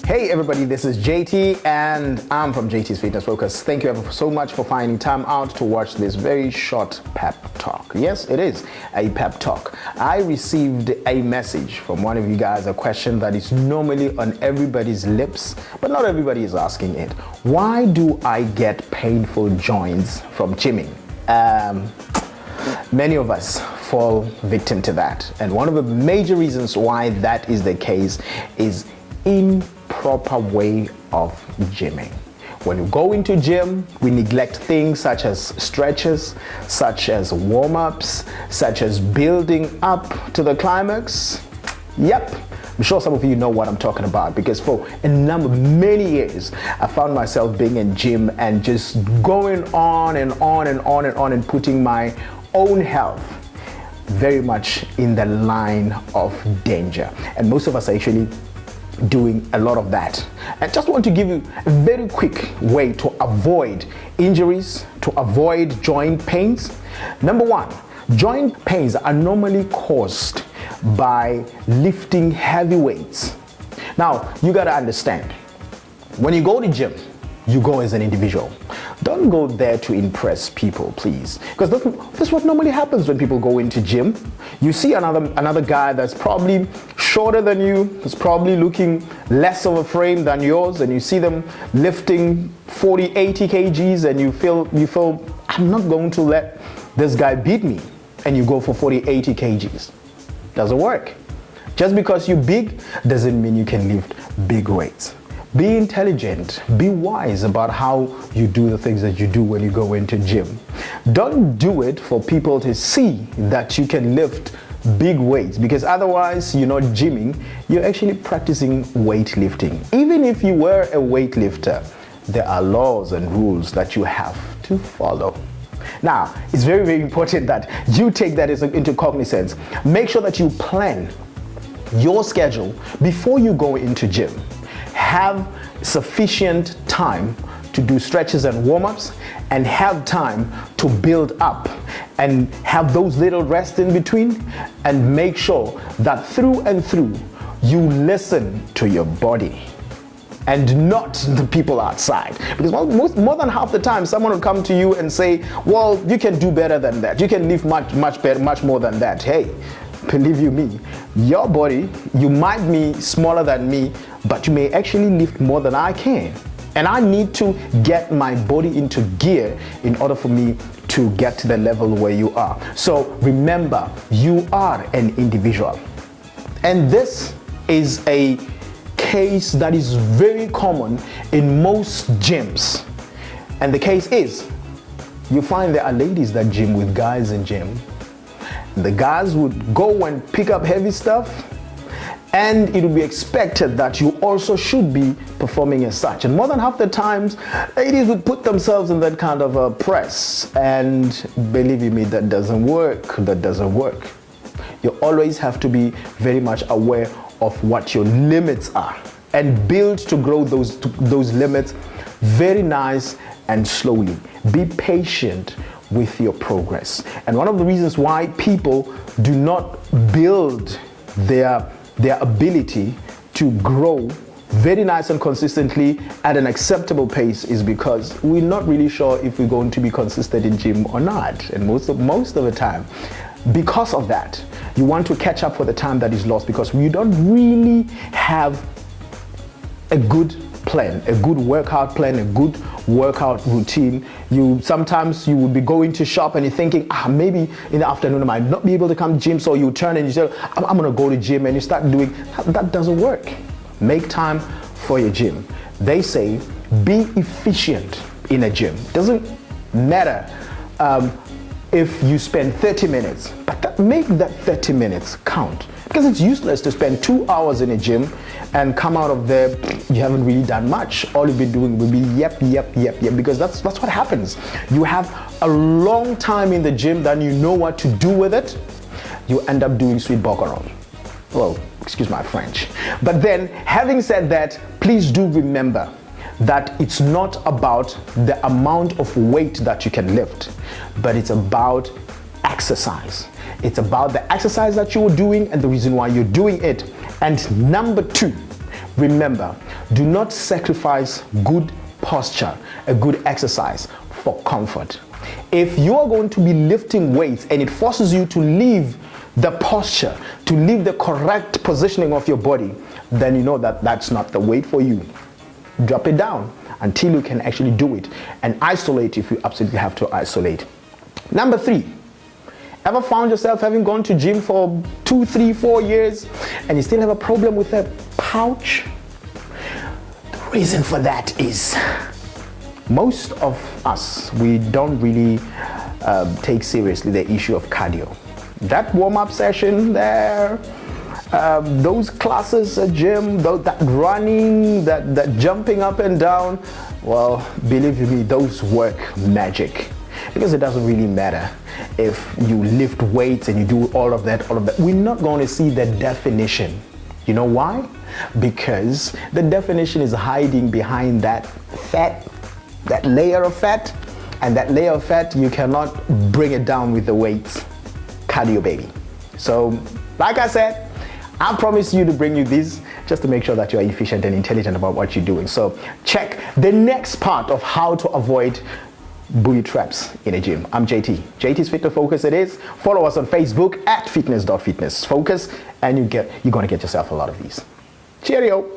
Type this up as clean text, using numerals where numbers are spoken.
Hey everybody, this is JT and I'm from JT's Fitness Focus. Thank you ever so much for finding time out to watch this very short pep talk. Yes, it is a pep talk. I received a message from one of you guys, a question that is normally on everybody's lips, but not everybody is asking it. Why do I get painful joints from gymming? Many of us fall victim to that. And one of the major reasons why that is the case is improper way of gymming. When you go into gym, we neglect things such as stretches, such as warm-ups, such as building up to the climax. Yep, I'm sure some of you know what I'm talking about, because for many years, I found myself being in gym and just going on and on and on and on and putting my own health very much in the line of danger. And most of us are actually doing a lot of that. I just want to give you a very quick way to avoid injuries, to avoid joint pains. Number one, joint pains are normally caused by lifting heavy weights. Now, you gotta understand, when you go to gym, you go as an individual. Don't go there to impress people, please. Because that's what normally happens when people go into gym. You see another guy that's probably shorter than you, is probably looking less of a frame than yours, and you see them lifting 40, 80 kgs, and you feel, I'm not going to let this guy beat me. And you go for 40, 80 kgs. Doesn't work. Just because you're big doesn't mean you can lift big weights. Be intelligent, be wise about how you do the things that you do when you go into gym. Don't do it for people to see that you can lift big weights, because otherwise you're not gymming, you're actually practicing weightlifting. Even if you were a weightlifter, there are laws and rules that you have to follow. Now, it's very, very important that you take that into cognizance. Make sure that you plan your schedule before you go into gym. Have sufficient time to do stretches and warm-ups, and have time to build up, and have those little rests in between, and make sure that through and through you listen to your body and not the people outside. Because more than half the time someone will come to you and say, well, you can do better than that, you can lift much better, much more than that. Hey, believe you me, your body, you might be smaller than me, but you may actually lift more than I can. And I need to get my body into gear in order for me to get to the level where you are. So remember, you are an individual. And this is a case that is very common in most gyms. And the case is, you find there are ladies that gym with guys in gym. The guys would go and pick up heavy stuff, and it would be expected that you also should be performing as such. And more than half the times, ladies would put themselves in that kind of a press. And believe you me, that doesn't work. That doesn't work. You always have to be very much aware of what your limits are, and build to grow those limits very nice and slowly. Be patient with your progress. And one of the reasons why people do not build their ability to grow very nice and consistently at an acceptable pace is because we're not really sure if we're going to be consistent in gym or not. And most of the time, because of that, you want to catch up for the time that is lost, because you don't really have a good plan, a good workout plan, a good workout routine. Sometimes you would be going to shop and you're thinking, maybe in the afternoon I might not be able to come to gym. So you turn and you say, I'm gonna go to gym, and you start doing that. Doesn't work. Make time for your gym. They say be efficient in a gym. Doesn't matter if you spend 30 minutes, but make that 30 minutes count. Because it's useless to spend 2 hours in a gym and come out of there, you haven't really done much. All you've been doing will be yep, because that's what happens. You have a long time in the gym, then you know what to do with it. You end up doing sweet bokoro. Well, excuse my French. But then, having said that, please do remember that it's not about the amount of weight that you can lift, but it's about exercise. It's about the exercise that you're doing and the reason why you're doing it. And number 2, remember, do not sacrifice good posture, a good exercise for comfort. If you are going to be lifting weights and it forces you to leave the posture, to leave the correct positioning of your body, then you know that that's not the weight for you. Drop it down until you can actually do it, and isolate if you absolutely have to isolate. Number 3, ever found yourself having gone to gym for 2, 3, 4 years and you still have a problem with a pouch? The reason for that is most of us, we don't really take seriously the issue of cardio. That warm-up session there, those classes at gym, that running, that jumping up and down, well, believe me, those work magic. Because it doesn't really matter if you lift weights and you do all of that. We're not going to see the definition. You know why? Because the definition is hiding behind that fat, that layer of fat, and that layer of fat, you cannot bring it down with the weights. Cardio, baby. So, like I said, I promise you to bring you these just to make sure that you are efficient and intelligent about what you're doing. So, check the next part of how to avoid booby traps in a gym. I'm JT. JT's Fit to Focus it is. Follow us on Facebook at fitness.fitnessfocus, and you're going to get yourself a lot of these. Cheerio.